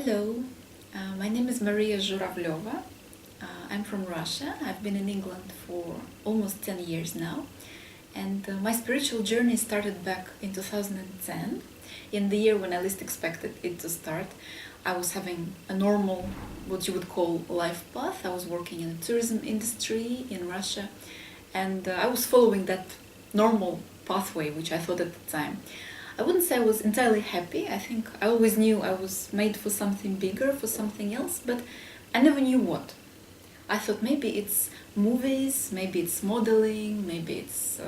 Hello, my name is Maria Zhuravleva. I'm from Russia. I've been in England for almost 10 years now. And my spiritual journey started back in 2010, in the year when I least expected it to start. I was having a normal, what you would call, life path. I was working in the tourism industry in Russia, and I was following that normal pathway, which I thought at the time. I wouldn't say I was entirely happy. I think I always knew I was made for something bigger, for something else, but I never knew what. I thought maybe it's movies, maybe it's modeling, maybe it's,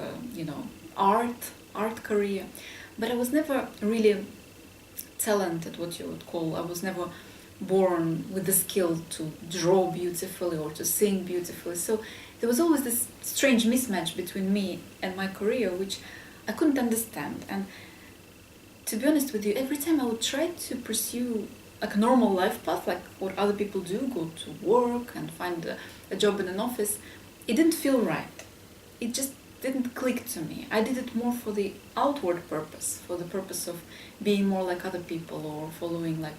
art career. But I was never really talented, what you would call. I was never born with the skill to draw beautifully or to sing beautifully. So there was always this strange mismatch between me and my career, which I couldn't understand. And to be honest with you, every time I would try to pursue like a normal life path, like what other people do, go to work and find a job in an office, it didn't feel right. It just didn't click to me. I did it more for the outward purpose, for the purpose of being more like other people or following like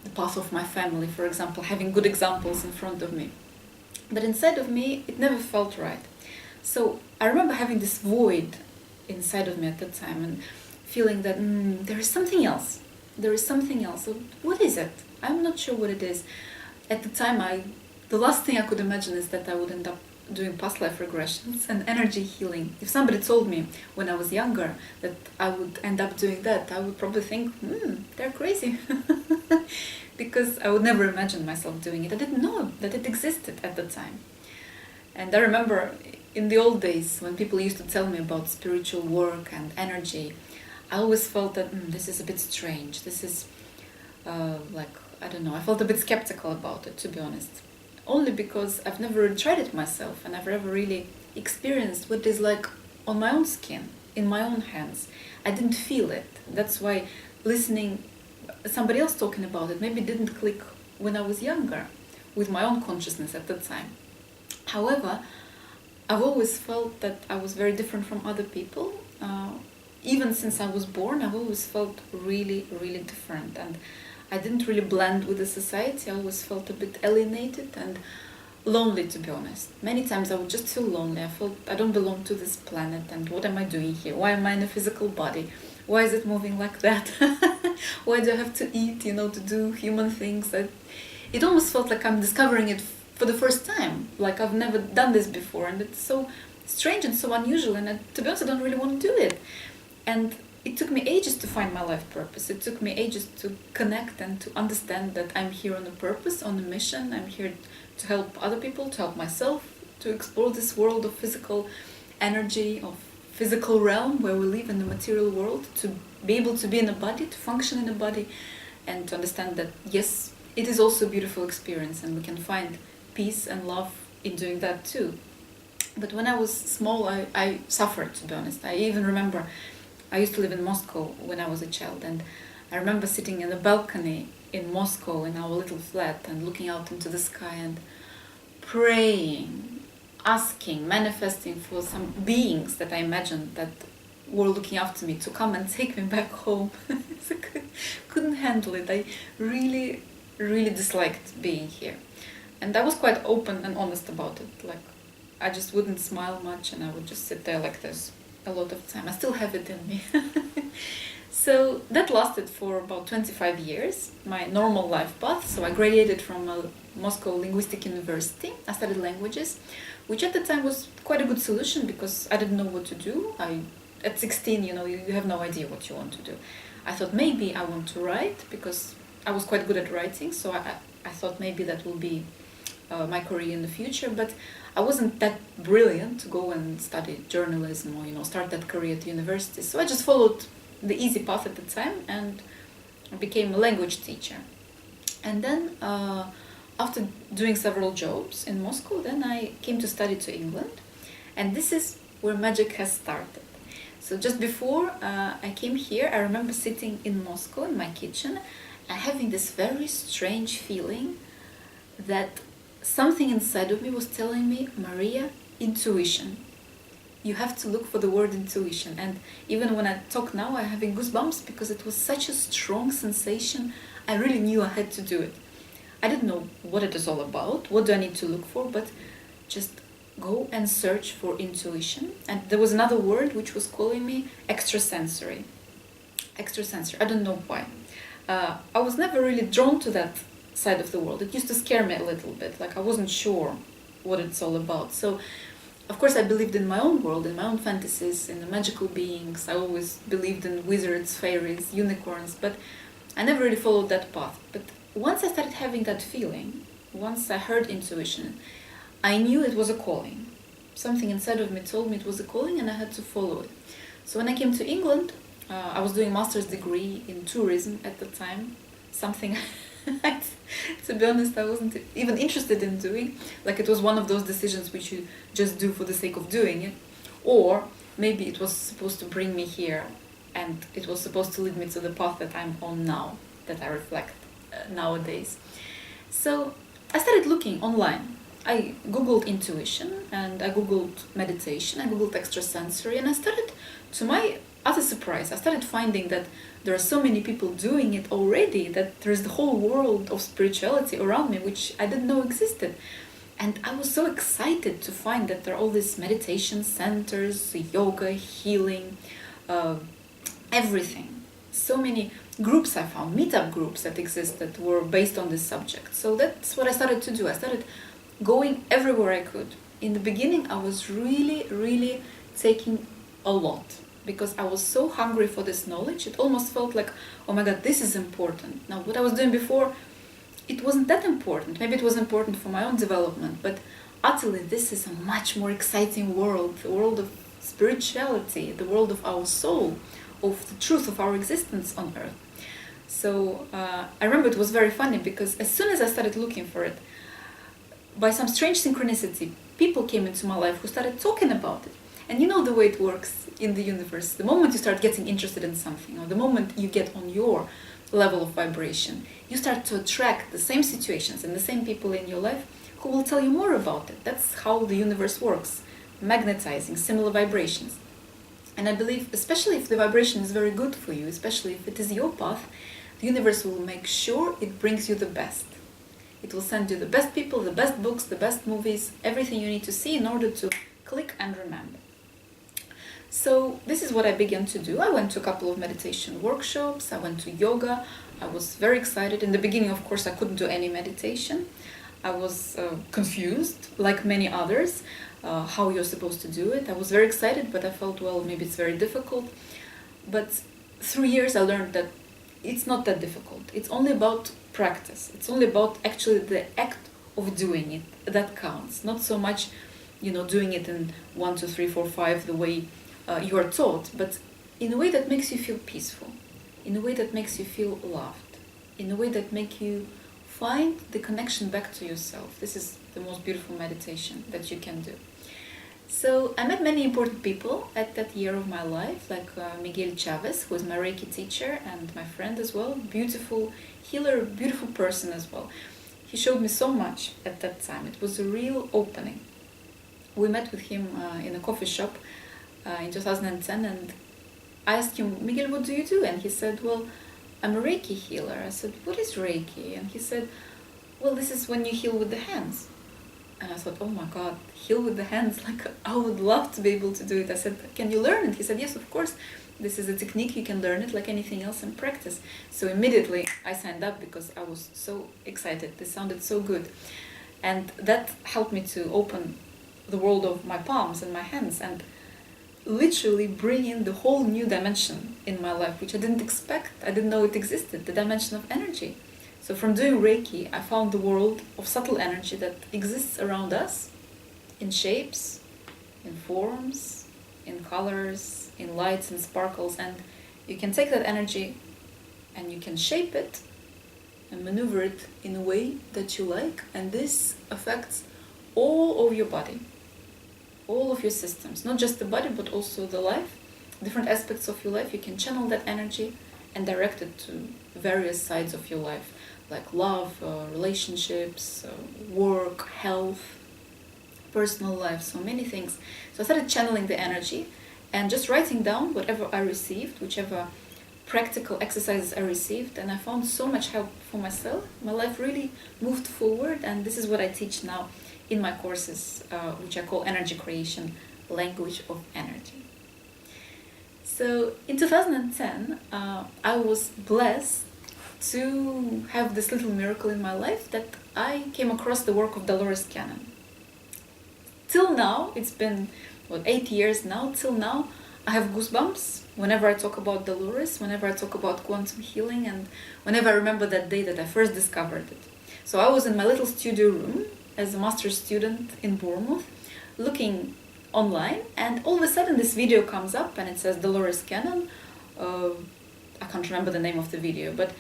the path of my family, for example, having good examples in front of me. But inside of me, it never felt right. So I remember having this void inside of me at that time and feeling that there is something else. There is something else. So what is it? I'm not sure what it is. At the time, the last thing I could imagine is that I would end up doing past life regressions and energy healing. If somebody told me when I was younger that I would end up doing that, I would probably think, they're crazy. Because I would never imagine myself doing it. I didn't know that it existed at the time. And I remember in the old days when people used to tell me about spiritual work and energy, I always felt that this is a bit strange. This is I felt a bit skeptical about it, to be honest. Only because I've never tried it myself and I've never really experienced what it is like on my own skin, in my own hands. I didn't feel it. That's why listening somebody else talking about it maybe didn't click when I was younger with my own consciousness at the time. However, I've always felt that I was very different from other people. Even since I was born, I've always felt really, really different, and I didn't really blend with the society. I always felt a bit alienated and lonely, to be honest. Many times I would just feel lonely. I felt I don't belong to this planet, and what am I doing here? Why am I in a physical body? Why is it moving like that? Why do I have to eat, to do human things? It almost felt like I'm discovering it for the first time, like I've never done this before, and it's so strange and so unusual, and to be honest, I don't really want to do it. And it took me ages to find my life purpose. It took me ages to connect and to understand that I'm here on a purpose, on a mission. I'm here to help other people, to help myself, to explore this world of physical energy, of physical realm where we live in the material world, to be able to be in a body, to function in a body, and to understand that, yes, it is also a beautiful experience and we can find peace and love in doing that too. But when I was small, I suffered, to be honest. I even remember I used to live in Moscow when I was a child, and I remember sitting in the balcony in Moscow in our little flat and looking out into the sky and praying, asking, manifesting for some beings that I imagined that were looking after me to come and take me back home. So I couldn't handle it. I really, really disliked being here. And I was quite open and honest about it. Like, I just wouldn't smile much and I would just sit there like this a lot of time. I still have it in me. So that lasted for about 25 years, my normal life path. So I graduated from a Moscow Linguistic University. I studied languages, which at the time was quite a good solution because I didn't know what to do. At 16, you have no idea what you want to do. I thought maybe I want to write because I was quite good at writing. So I thought maybe that will be my career in the future, but I wasn't that brilliant to go and study journalism or start that career at university. So I just followed the easy path at the time and became a language teacher. And then after doing several jobs in Moscow, then I came to study to England, and this is where magic has started. So just before I came here, I remember sitting in Moscow in my kitchen and having this very strange feeling that something inside of me was telling me, Maria, intuition. You have to look for the word intuition. And even when I talk now, I'm having goosebumps because it was such a strong sensation. I really knew I had to do it. I didn't know what it is all about, what do I need to look for, but just go and search for intuition. And there was another word which was calling me extrasensory. Extrasensory, I don't know why. I was never really drawn to that side of the world. It used to scare me a little bit, like I wasn't sure what it's all about. So, of course, I believed in my own world, in my own fantasies, in the magical beings. I always believed in wizards, fairies, unicorns, but I never really followed that path. But once I started having that feeling, once I heard intuition, I knew it was a calling. Something inside of me told me it was a calling and I had to follow it. So when I came to England, I was doing a master's degree in tourism at the time, something to be honest I wasn't even interested in doing. Like it was one of those decisions which you just do for the sake of doing it, or maybe it was supposed to bring me here and it was supposed to lead me to the path that I'm on now, that I reflect nowadays. So I started looking online. I googled intuition and I googled meditation, I googled extrasensory, and I started, to my utter surprise, I started finding that there are so many people doing it already, that there's the whole world of spirituality around me which I didn't know existed. And I was so excited to find that there are all these meditation centers, yoga, healing, everything. So many groups I found, meetup groups that exist that were based on this subject. So that's what I started to do. I started going everywhere I could. In the beginning, I was really taking a lot because I was so hungry for this knowledge. It almost felt like, oh my God, this is important. Now, what I was doing before, it wasn't that important. Maybe it was important for my own development, but utterly, this is a much more exciting world, the world of spirituality, the world of our soul, of the truth of our existence on earth. So I remember it was very funny because as soon as I started looking for it, by some strange synchronicity, people came into my life who started talking about it. And you know the way it works in the universe. The moment you start getting interested in something, or the moment you get on your level of vibration, you start to attract the same situations and the same people in your life who will tell you more about it. That's how the universe works, magnetizing similar vibrations. And I believe, especially if the vibration is very good for you, especially if it is your path, the universe will make sure it brings you the best. It will send you the best people, the best books, the best movies, everything you need to see in order to click and remember. So this is what I began to do. I went to a couple of meditation workshops, I went to yoga. I was very excited. In the beginning, of course, I couldn't do any meditation. I was confused, like many others, how you're supposed to do it. I was very excited, but I felt, well, maybe it's very difficult. But through years, I learned that it's not that difficult. It's only about practice. It's only about actually the act of doing it that counts. Not so much, doing it in 1, 2, 3, 4, 5 the way you are taught, but in a way that makes you feel peaceful, in a way that makes you feel loved, in a way that makes you find the connection back to yourself. This is the most beautiful meditation that you can do. So I met many important people at that year of my life, like Miguel Chavez, who is my Reiki teacher and my friend as well, beautiful healer, beautiful person as well. He showed me so much at that time. It was a real opening. We met with him in a coffee shop in 2010, and I asked him, Miguel, what do you do? And he said, well, I'm a Reiki healer. I said, what is Reiki? And he said, well, this is when you heal with the hands. And I thought, oh my God, heal with the hands, like I would love to be able to do it. I said, can you learn it? He said, yes, of course. This is a technique, you can learn it like anything else and practice. So immediately I signed up because I was so excited. This sounded so good. And that helped me to open the world of my palms and my hands and literally bring in the whole new dimension in my life, which I didn't expect. I didn't know it existed, the dimension of energy. So from doing Reiki, I found the world of subtle energy that exists around us in shapes, in forms, in colors, in lights and sparkles. And you can take that energy and you can shape it and maneuver it in a way that you like. And this affects all of your body, all of your systems, not just the body, but also the life, different aspects of your life. You can channel that energy and direct it to various sides of your life, like love, relationships, work, health, personal life, so many things. So I started channeling the energy and just writing down whatever I received, whichever practical exercises I received, and I found so much help for myself. My life really moved forward, and this is what I teach now in my courses, which I call Energy Creation, Language of Energy. So in 2010, I was blessed to have this little miracle in my life that I came across the work of Dolores Cannon. Till now, it's been 8 years now, till now I have goosebumps whenever I talk about Dolores, whenever I talk about quantum healing, and whenever I remember that day that I first discovered it. So I was in my little studio room as a master's student in Bournemouth, looking online, and all of a sudden this video comes up and it says Dolores Cannon. I can't remember the name of the video, but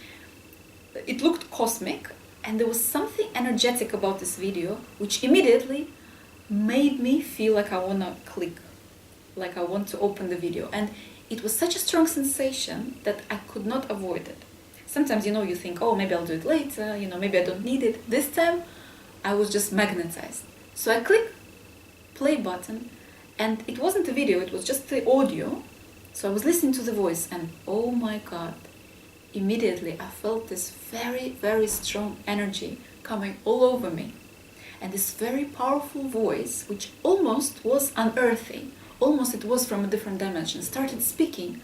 it looked cosmic, and there was something energetic about this video which immediately made me feel like I want to click, like I want to open the video. And it was such a strong sensation that I could not avoid it. Sometimes, you think, oh, maybe I'll do it later, maybe I don't need it. This time, I was just magnetized. So I click play button, and it wasn't a video, it was just the audio. So I was listening to the voice, and oh my God, immediately I felt this very, very strong energy coming all over me. And this very powerful voice, which almost was unearthly, almost it was from a different dimension, started speaking.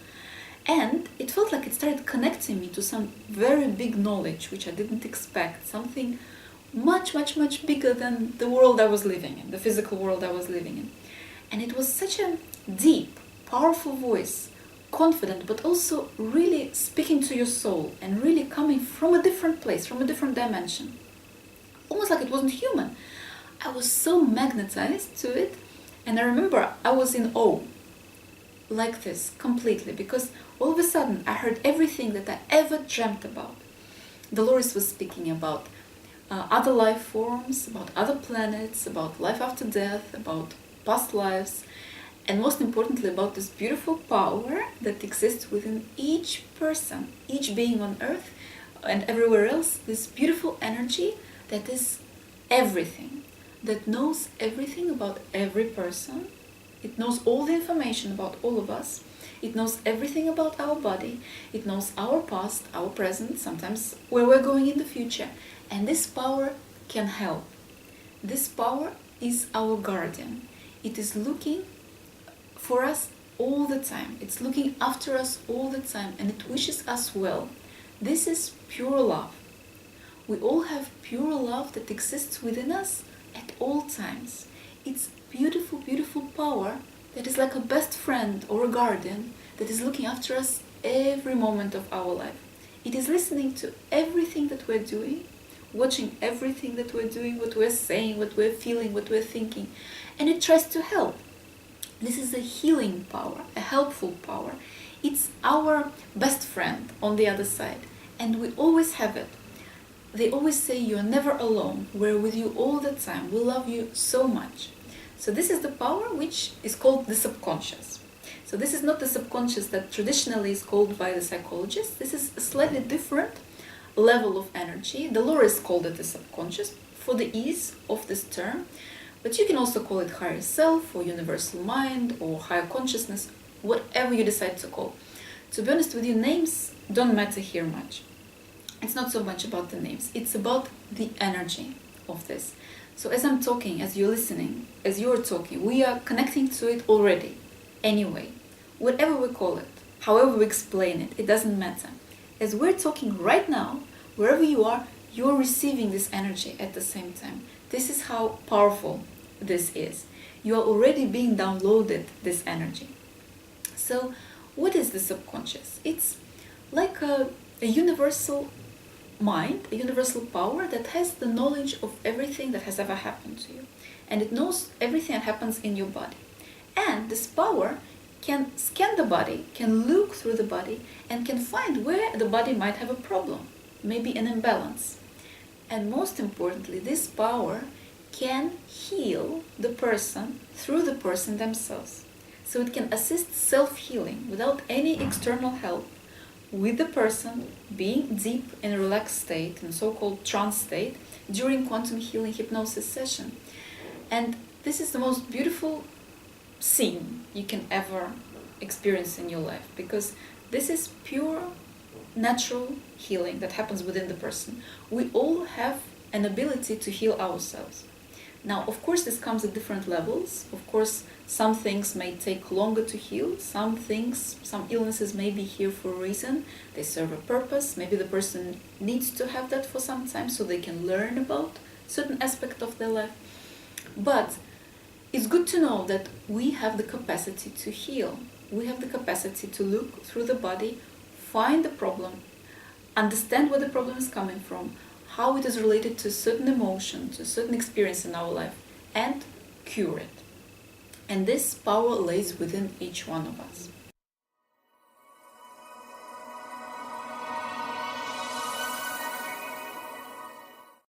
And it felt like it started connecting me to some very big knowledge, which I didn't expect, something much, much, much bigger than the world I was living in, the physical world I was living in. And it was such a deep, powerful voice, confident, but also really speaking to your soul and really coming from a different place, from a different dimension. Almost like it wasn't human. I was so magnetized to it, and I remember I was in awe, like this, completely, because all of a sudden I heard everything that I ever dreamt about. Dolores was speaking about other life forms, about other planets, about life after death, about past lives, and most importantly about this beautiful power that exists within each person, each being on earth and everywhere else, this beautiful energy that is everything, that knows everything about every person. It knows all the information about all of us. It knows everything about our body. It knows our past, our present, sometimes where we're going in the future. And this power can help. This power is our guardian. It is looking for us all the time. It's looking after us all the time, and it wishes us well. This is pure love. We all have pure love that exists within us at all times. It's beautiful, beautiful power that is like a best friend or a guardian that is looking after us every moment of our life. It is listening to everything that we're doing, watching everything that we're doing, what we're saying, what we're feeling, what we're thinking, and it tries to help. This is a healing power, a helpful power. It's our best friend on the other side, and we always have it. They always say you're never alone, we're with you all the time, we love you so much. So this is the power which is called the subconscious. So this is not the subconscious that traditionally is called by the psychologists. This is a slightly different level of energy. Dolores called it the subconscious for the ease of this term, but you can also call it higher self or universal mind or higher consciousness, whatever you decide to call. To be honest with you, names don't matter here much. It's not so much about the names, it's about the energy of this. So as I'm talking, as you're listening, as you're talking, we are connecting to it already. Anyway, whatever we call it, however we explain it, it doesn't matter. As we're talking right now, wherever you are, you're receiving this energy at the same time. This is how powerful this is. You are already being downloaded this energy. So what is the subconscious? It's like a universal mind, a universal power that has the knowledge of everything that has ever happened to you. And it knows everything that happens in your body. And this power can scan the body, can look through the body, and can find where the body might have a problem, maybe an imbalance. And most importantly, this power can heal the person through the person themselves. So it can assist self-healing without any external help, with the person being deep in a relaxed state, in so-called trance state, during quantum healing hypnosis session. And this is the most beautiful scene you can ever experience in your life, because This is pure natural healing that happens within the person. We all have an ability to heal ourselves. Now, of course, this comes at different levels. Of course, some things may take longer to heal. Some illnesses may be here for a reason. They serve a purpose. Maybe the person needs to have that for some time so they can learn about certain aspect of their life. But it's good to know that we have the capacity to heal. We have the capacity to look through the body, find the problem, understand where the problem is coming from, how it is related to a certain emotion, to a certain experience in our life, and cure it. And this power lays within each one of us.